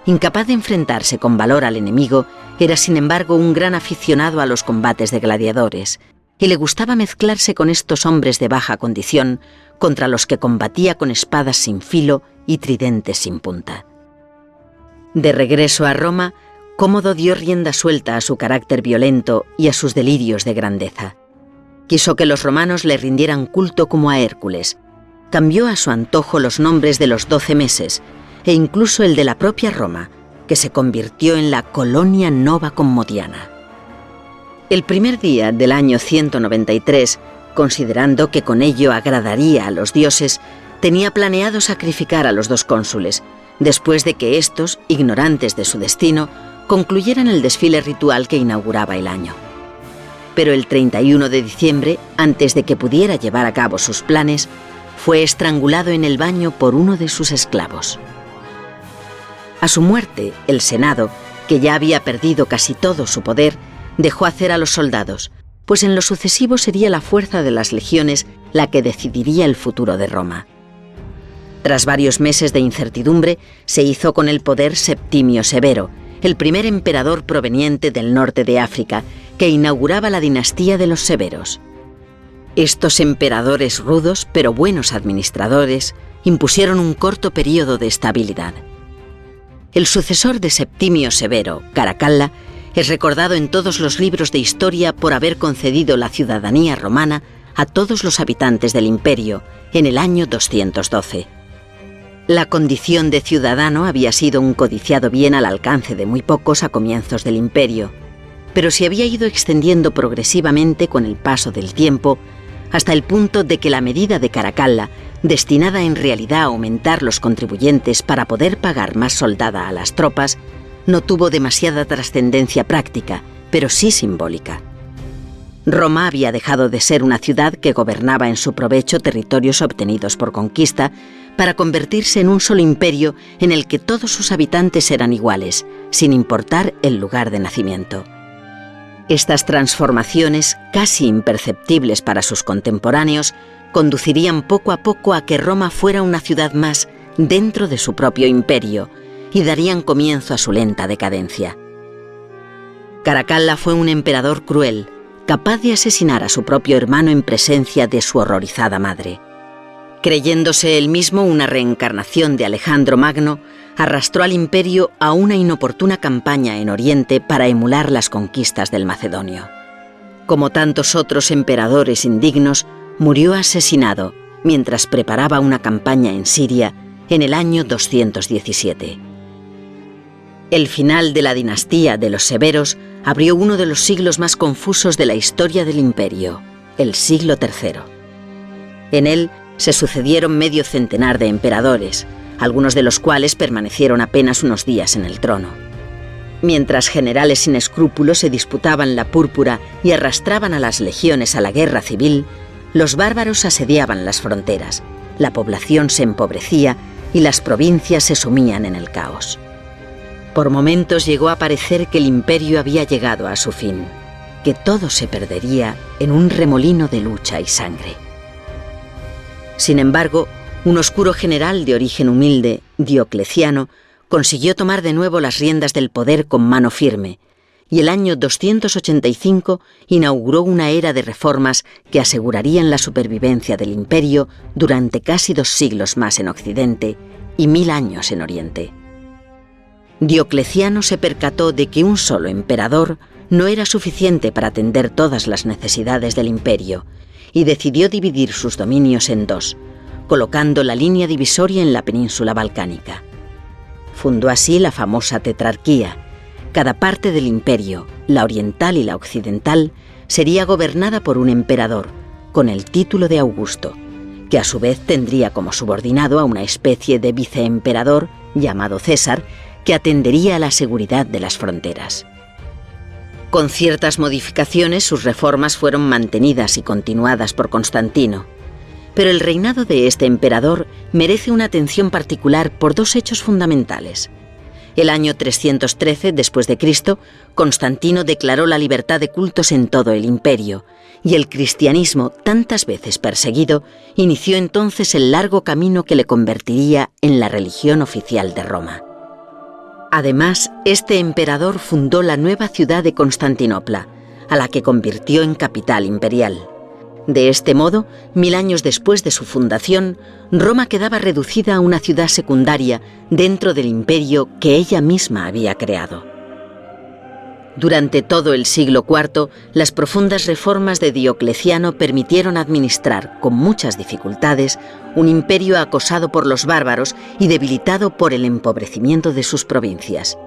Speaker 1: Incapaz de enfrentarse con valor al enemigo, era sin embargo un gran aficionado a los combates de gladiadores, y le gustaba mezclarse con estos hombres de baja condición contra los que combatía con espadas sin filo y tridentes sin punta. De regreso a Roma, Cómodo dio rienda suelta a su carácter violento y a sus delirios de grandeza. Quiso que los romanos le rindieran culto como a Hércules. Cambió a su antojo los nombres de los 12 meses e incluso el de la propia Roma, que se convirtió en la Colonia Nova Commodiana. El primer día del año 193, considerando que con ello agradaría a los dioses, tenía planeado sacrificar a los 2 cónsules, después de que éstos, ignorantes de su destino, concluyeran el desfile ritual que inauguraba el año. Pero el 31 de diciembre, antes de que pudiera llevar a cabo sus planes, fue estrangulado en el baño por uno de sus esclavos. A su muerte, el Senado, que ya había perdido casi todo su poder, dejó hacer a los soldados, pues en lo sucesivo sería la fuerza de las legiones la que decidiría el futuro de Roma. Tras varios meses de incertidumbre, se hizo con el poder Septimio Severo, el primer emperador proveniente del norte de África, que inauguraba la dinastía de los Severos. Estos emperadores rudos, pero buenos administradores, impusieron un corto período de estabilidad. El sucesor de Septimio Severo, Caracalla, es recordado en todos los libros de historia por haber concedido la ciudadanía romana a todos los habitantes del imperio en el año 212. La condición de ciudadano había sido un codiciado bien al alcance de muy pocos a comienzos del imperio, pero se había ido extendiendo progresivamente con el paso del tiempo hasta el punto de que la medida de Caracalla, destinada en realidad a aumentar los contribuyentes para poder pagar más soldada a las tropas, no tuvo demasiada trascendencia práctica, pero sí simbólica. Roma había dejado de ser una ciudad que gobernaba en su provecho territorios obtenidos por conquista para convertirse en un solo imperio en el que todos sus habitantes eran iguales, sin importar el lugar de nacimiento. Estas transformaciones, casi imperceptibles para sus contemporáneos, conducirían poco a poco a que Roma fuera una ciudad más dentro de su propio imperio y darían comienzo a su lenta decadencia. Caracalla fue un emperador cruel, capaz de asesinar a su propio hermano en presencia de su horrorizada madre. Creyéndose él mismo una reencarnación de Alejandro Magno, arrastró al imperio a una inoportuna campaña en Oriente para emular las conquistas del macedonio. Como tantos otros emperadores indignos, murió asesinado mientras preparaba una campaña en Siria en el año 217. El final de la dinastía de los Severos abrió uno de los siglos más confusos de la historia del imperio, el siglo III. En él se sucedieron medio centenar de emperadores, algunos de los cuales permanecieron apenas unos días en el trono. Mientras generales sin escrúpulos se disputaban la púrpura y arrastraban a las legiones a la guerra civil, los bárbaros asediaban las fronteras, la población se empobrecía y las provincias se sumían en el caos. Por momentos llegó a parecer que el imperio había llegado a su fin, que todo se perdería en un remolino de lucha y sangre. Sin embargo, un oscuro general de origen humilde, Diocleciano, consiguió tomar de nuevo las riendas del poder con mano firme, y el año 285 inauguró una era de reformas que asegurarían la supervivencia del imperio durante casi 2 siglos más en Occidente y 1000 años en Oriente. Diocleciano se percató de que un solo emperador no era suficiente para atender todas las necesidades del imperio y decidió dividir sus dominios en 2, colocando la línea divisoria en la península balcánica. Fundó así la famosa tetrarquía. Cada parte del imperio, la oriental y la occidental, sería gobernada por un emperador, con el título de Augusto, que a su vez tendría como subordinado a una especie de viceemperador llamado César, que atendería a la seguridad de las fronteras. Con ciertas modificaciones, sus reformas fueron mantenidas y continuadas por Constantino, pero el reinado de este emperador merece una atención particular por dos hechos fundamentales. El año 313 después de Cristo, Constantino declaró la libertad de cultos en todo el imperio, y el cristianismo, tantas veces perseguido, inició entonces el largo camino que le convertiría en la religión oficial de Roma. Además, este emperador fundó la nueva ciudad de Constantinopla, a la que convirtió en capital imperial. De este modo, 1000 años después de su fundación, Roma quedaba reducida a una ciudad secundaria dentro del imperio que ella misma había creado. Durante todo el siglo IV, las profundas reformas de Diocleciano permitieron administrar, con muchas dificultades, un imperio acosado por los bárbaros y debilitado por el empobrecimiento de sus provincias.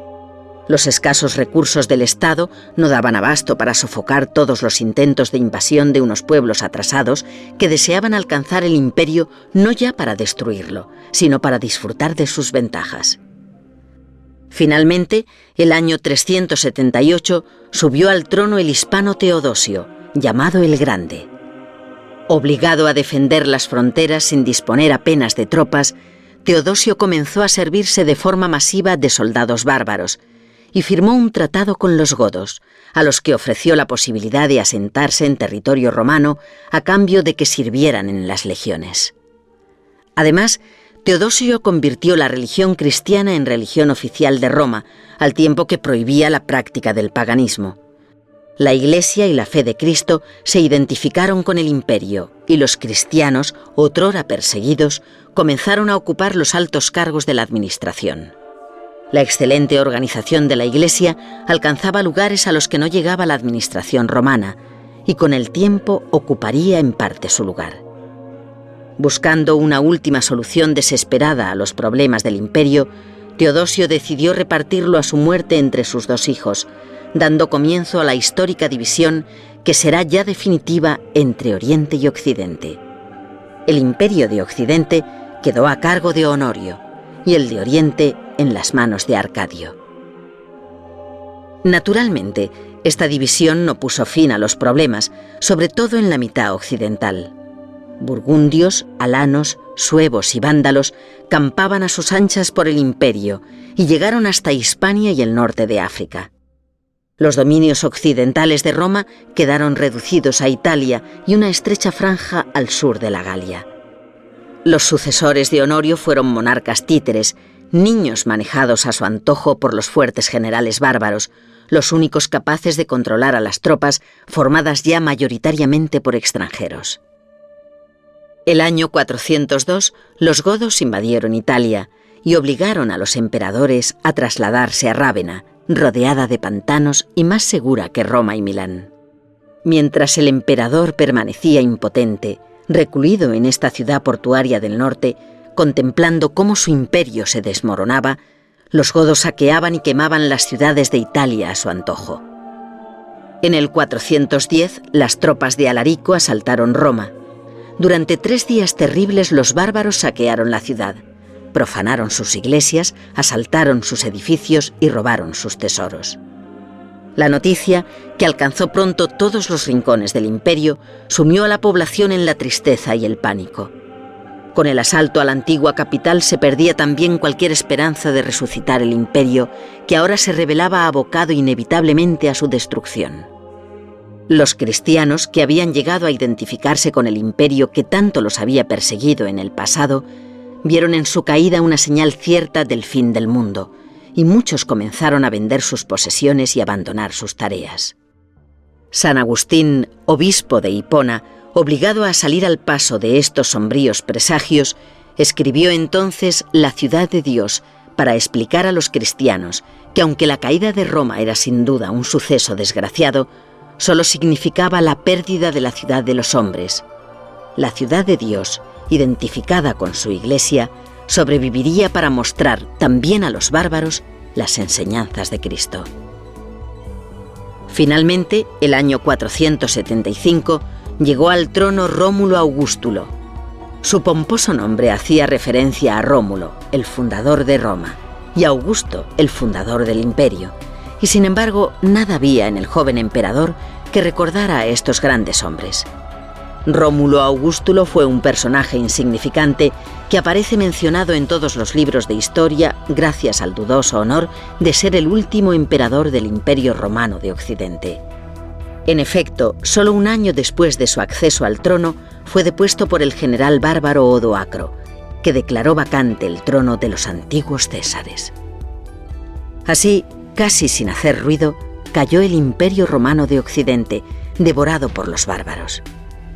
Speaker 1: Los escasos recursos del Estado no daban abasto para sofocar todos los intentos de invasión de unos pueblos atrasados que deseaban alcanzar el imperio no ya para destruirlo, sino para disfrutar de sus ventajas. Finalmente, el año 378, subió al trono el hispano Teodosio, llamado el Grande. Obligado a defender las fronteras sin disponer apenas de tropas, Teodosio comenzó a servirse de forma masiva de soldados bárbaros y firmó un tratado con los godos, a los que ofreció la posibilidad de asentarse en territorio romano a cambio de que sirvieran en las legiones. Además, Teodosio convirtió la religión cristiana en religión oficial de Roma, al tiempo que prohibía la práctica del paganismo. La Iglesia y la fe de Cristo se identificaron con el imperio, y los cristianos, otrora perseguidos, comenzaron a ocupar los altos cargos de la administración. La excelente organización de la Iglesia alcanzaba lugares a los que no llegaba la administración romana, y con el tiempo ocuparía en parte su lugar. Buscando una última solución desesperada a los problemas del imperio, Teodosio decidió repartirlo a su muerte entre sus dos hijos, dando comienzo a la histórica división que será ya definitiva entre Oriente y Occidente. El imperio de Occidente quedó a cargo de Honorio y el de Oriente en las manos de Arcadio. Naturalmente, esta división no puso fin a los problemas, sobre todo en la mitad occidental. Burgundios, alanos, suevos y vándalos campaban a sus anchas por el imperio y llegaron hasta Hispania y el norte de África. Los dominios occidentales de Roma quedaron reducidos a Italia y una estrecha franja al sur de la Galia. Los sucesores de Honorio fueron monarcas títeres, niños manejados a su antojo por los fuertes generales bárbaros, los únicos capaces de controlar a las tropas formadas ya mayoritariamente por extranjeros. El año 402, los godos invadieron Italia y obligaron a los emperadores a trasladarse a Rávena, rodeada de pantanos y más segura que Roma y Milán. Mientras el emperador permanecía impotente, recluido en esta ciudad portuaria del norte, contemplando cómo su imperio se desmoronaba, los godos saqueaban y quemaban las ciudades de Italia a su antojo. En el 410, las tropas de Alarico asaltaron Roma. Durante 3 días terribles los bárbaros saquearon la ciudad, profanaron sus iglesias, asaltaron sus edificios y robaron sus tesoros. La noticia, que alcanzó pronto todos los rincones del imperio, sumió a la población en la tristeza y el pánico. Con el asalto a la antigua capital se perdía también cualquier esperanza de resucitar el imperio, que ahora se revelaba abocado inevitablemente a su destrucción. Los cristianos, que habían llegado a identificarse con el imperio que tanto los había perseguido en el pasado, vieron en su caída una señal cierta del fin del mundo, y muchos comenzaron a vender sus posesiones y abandonar sus tareas. San Agustín, obispo de Hipona, obligado a salir al paso de estos sombríos presagios, escribió entonces La ciudad de Dios para explicar a los cristianos que aunque la caída de Roma era sin duda un suceso desgraciado, solo significaba la pérdida de la ciudad de los hombres. La ciudad de Dios, identificada con su Iglesia, sobreviviría para mostrar también a los bárbaros las enseñanzas de Cristo. Finalmente, el año 475, llegó al trono Rómulo Augustulo. Su pomposo nombre hacía referencia a Rómulo, el fundador de Roma, y a Augusto, el fundador del imperio, y sin embargo nada había en el joven emperador que recordara a estos grandes hombres. Rómulo Augustulo fue un personaje insignificante que aparece mencionado en todos los libros de historia gracias al dudoso honor de ser el último emperador del Imperio Romano de Occidente. En efecto, solo un año después de su acceso al trono, fue depuesto por el general bárbaro Odoacro, que declaró vacante el trono de los antiguos Césares. Así, casi sin hacer ruido, cayó el Imperio Romano de Occidente, devorado por los bárbaros.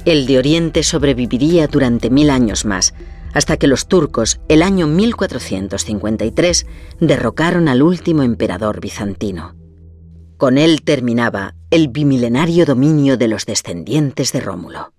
Speaker 1: El de Oriente sobreviviría durante 1000 años más, hasta que los turcos, el año 1453, derrocaron al último emperador bizantino. Con él terminaba el bimilenario dominio de los descendientes de Rómulo.